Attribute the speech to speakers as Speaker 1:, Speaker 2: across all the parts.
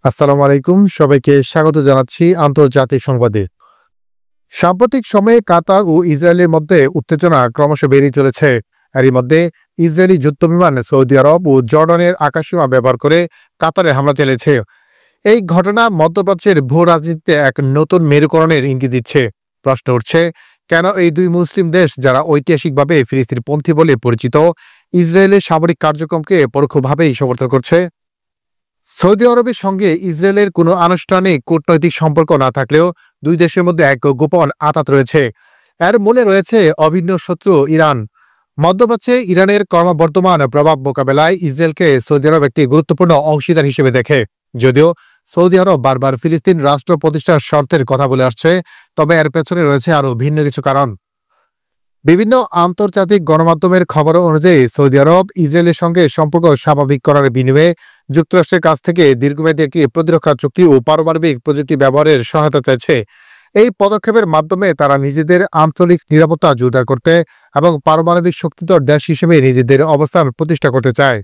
Speaker 1: আসসালামু আলাইকুম। সবাইকে স্বাগত জানাচ্ছি আন্তর্জাতিক সংবাদে। সাম্প্রতিক সময়ে কাতার ও ইসরায়েলের মধ্যে উত্তেজনা ক্রমশ বেড়েই চলেছে। এরই মধ্যে ইসরায়েলি যুদ্ধবিমান সৌদি আরব ও জর্ডানের আকাশসীমা ব্যবহার করে কাতারে হামলা চালিয়েছে। এই ঘটনা মধ্যপ্রাচ্যের ভূ রাজনীতিতে এক নতুন মেরুকরণের ইঙ্গিত দিচ্ছে। প্রশ্ন উঠছে, কেন এই দুই মুসলিম দেশ, যারা ঐতিহাসিকভাবে ফিলিস্তিনপন্থী বলে পরিচিত, ইসরায়েলের সামরিক কার্যক্রমকে পরোক্ষভাবেই সমর্থন করছে? সৌদি আরবের সঙ্গে ইসরায়েলের কোনো আনুষ্ঠানিক কূটনৈতিক সম্পর্ক না থাকলেও দুই দেশের মধ্যে এক গোপন আঁতাত রয়েছে। এর মূলে রয়েছে অভিন্ন শত্রু ইরান। মধ্যপ্রাচ্যে ইরানের ক্রমবর্ধমান প্রভাব মোকাবেলায় ইসরায়েলকে সৌদি আরব একটি গুরুত্বপূর্ণ অংশীদার হিসেবে দেখে। যদিও সৌদি আরব বারবার ফিলিস্তিন রাষ্ট্র প্রতিষ্ঠার শর্তের কথা বলে আসছে, তবে এর পেছনে রয়েছে আরও ভিন্ন কিছু কারণ। বিভিন্ন আন্তর্জাতিক গণমাধ্যমের খবর অনুযায়ী সৌদি আরব ইসরায়েলের সঙ্গে সম্পর্ক স্বাভাবিক করার বিনিময়ে যুক্তরাষ্ট্রের কাছ থেকে দীর্ঘমেয়াদী একটি প্রতিরক্ষা চুক্তি ও পারমাণবিক প্রযুক্তি ব্যবহারের সহায়তা চাইছে। এই পদক্ষেপের মাধ্যমে তারা নিজেদের আঞ্চলিক নিরাপত্তা জোরদার করতে এবং পারমাণবিক শক্তিধর দেশ হিসেবে নিজেদের অবস্থান প্রতিষ্ঠা করতে চায়।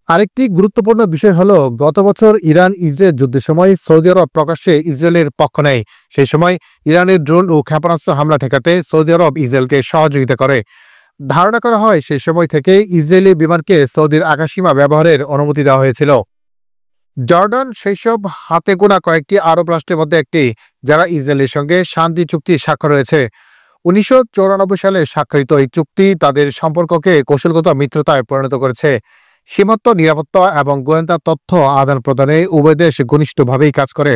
Speaker 1: আরেকটি গুরুত্বপূর্ণ বিষয় হলো, গত বছর ইরান ইসরায়েল যুদ্ধের সময় সৌদি আরব প্রকাশ্যে ইসরায়েলের পক্ষ নেয়। সেই সময় ইরানের ড্রোন ও ক্ষেপণাস্ত্র হামলা ঠেকাতে সৌদি আরব ইসরায়েলকে সহযোগিতা করে। ধারণা করা হয় সেই সময় থেকে ইসরায়েলি বিমানকে সৌদির আকাশসীমা ব্যবহারের অনুমতি দেওয়া হয়েছিল। জর্ডান সেই সব হাতে গোনা কয়েকটি আরব রাষ্ট্রের মধ্যে একটি, যারা ইসরায়েলের সঙ্গে শান্তি চুক্তি স্বাক্ষর রয়েছে। 1994 সালে স্বাক্ষরিত এই চুক্তি তাদের সম্পর্ককে কৌশলগত মিত্রতায় পরিণত করেছে। সীমান্ত নিরাপত্তা এবং গোয়েন্দা তথ্য আদান প্রদানে উভয় দেশ ঘনিষ্ঠভাবেই কাজ করে।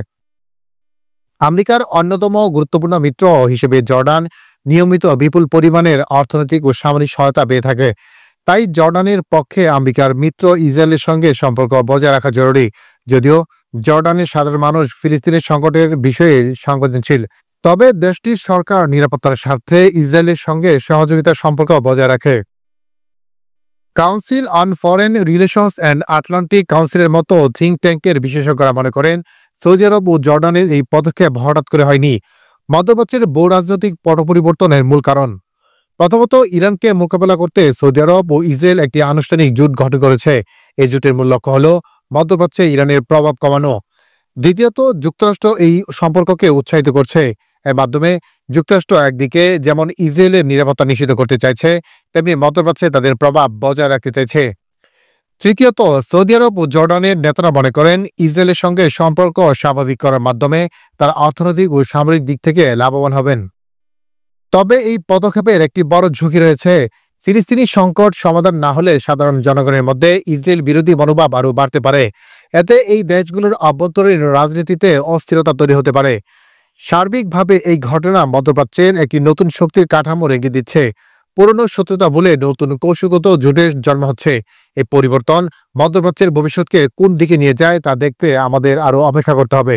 Speaker 1: আমেরিকার অন্যতম গুরুত্বপূর্ণ মিত্র হিসেবে জর্ডান নিয়মিত বিপুল পরিমাণের অর্থনৈতিক ও সামরিক সহায়তা পেয়ে থাকে। তাই জর্ডানের পক্ষে আমেরিকার মিত্র ইসরায়েলের সঙ্গে সম্পর্ক বজায় রাখা জরুরি। যদিও জর্ডানের সাধারণ মানুষ ফিলিস্তিনের সংকটের বিষয়ে সংবেদনশীল, তবে দেশটির সরকার নিরাপত্তার স্বার্থে ইসরায়েলের সঙ্গে সহযোগিতার সম্পর্ক বজায় রাখে। Council on foreign relations and Atlantic কাউন্সিলের মতো থিঙ্ক ট্যাঙ্কের বিশেষজ্ঞরা মনে করেন, সৌদি আরব ও জর্ডানের এই পদক্ষেপ হঠাৎ করে হয়নি। মধ্যপ্রাচ্যের ভূ রাজনৈতিক পট পরিবর্তনের মূল কারণ, প্রথমত, ইরানকে মোকাবেলা করতে সৌদি আরব ও ইসরায়েল একটি আনুষ্ঠানিক জোট গঠন করেছে। এই জোটের মূল লক্ষ্য হল মধ্যপ্রাচ্যে ইরানের প্রভাব কমানো। দ্বিতীয়ত, যুক্তরাষ্ট্র এই সম্পর্ককে উৎসাহিত করছে। এর মাধ্যমে যুক্তরাষ্ট্র একদিকে যেমন ইসরায়েলের নিরাপত্তা নিশ্চিত করতে চাইছে, তেমনি মধ্যপ্রাচ্যে তাদের প্রভাব বজায় রাখতে চাইছে। তৃতীয়ত, সৌদি আরব ও জর্ডানের নেতারা মনে করেন ইসরায়েলের সঙ্গে সম্পর্ক স্বাভাবিক করার মাধ্যমে তারা অর্থনৈতিক ও সামরিক দিক থেকে লাভবান হবেন। তবে এই পদক্ষেপের একটি বড় ঝুঁকি রয়েছে। ফিলিস্তিনি সংকট সমাধান না হলে সাধারণ জনগণের মধ্যে ইসরায়েল বিরোধী মনোভাব আরও বাড়তে পারে। এতে এই দেশগুলোর অভ্যন্তরীণ রাজনীতিতে অস্থিরতা তৈরি হতে পারে। সার্বিকভাবে এই ঘটনা মধ্যপ্রাচ্যের একটি নতুন শক্তির কাঠামো রেখে দিচ্ছে। পুরনো শত্রুতা বলে নতুন কৌশলগত জোটের জন্ম হচ্ছে। এই পরিবর্তন মধ্যপ্রাচ্যের ভবিষ্যৎকে কোন দিকে নিয়ে যায় তা দেখতে আমাদের আরও অপেক্ষা করতে হবে।